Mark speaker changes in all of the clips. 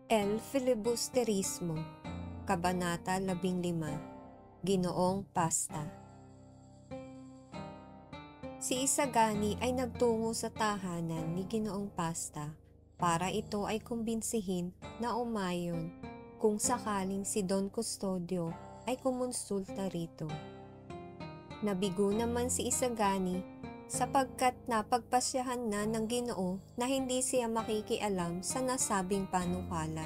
Speaker 1: El Filibusterismo, Kabanata 15, Ginoong Pasta. Si Isagani ay nagtungo sa tahanan ni Ginoong Pasta para ito ay kumbinsihin na umayon kung sakaling si Don Custodio ay kumonsulta rito. Nabigo naman si Isagani sapagkat napagpasyahan na ng Ginoo na hindi siya makikialam sa nasabing panukala.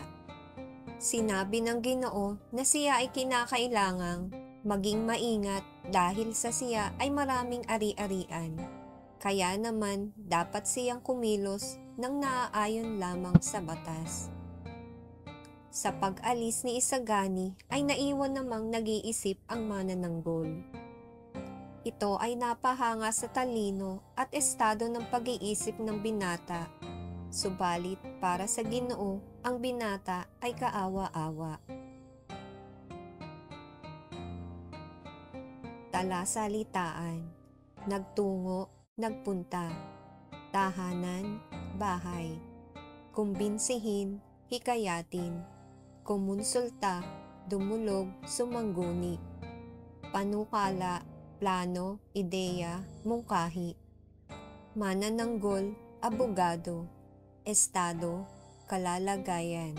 Speaker 1: Sinabi ng Ginoo na siya ay kinakailangang maging maingat dahil sa siya ay maraming ari-arian. Kaya naman dapat siyang kumilos ng naaayon lamang sa batas. Sa pag-alis ni Isagani ay naiwan namang nag-iisip ang manananggol. Ito ay napahanga sa talino at estado ng pag-iisip ng binata. Subalit para sa Ginoo, ang binata ay kaawa-awa. Talasalitaan, nagtungo, nagpunta, tahanan, bahay, kumbinsihin, hikayatin, kumonsulta, dumulog, sumangguni, panukala, plano, ideya, mungkahi, manananggol, abogado, estado, kalalagayan.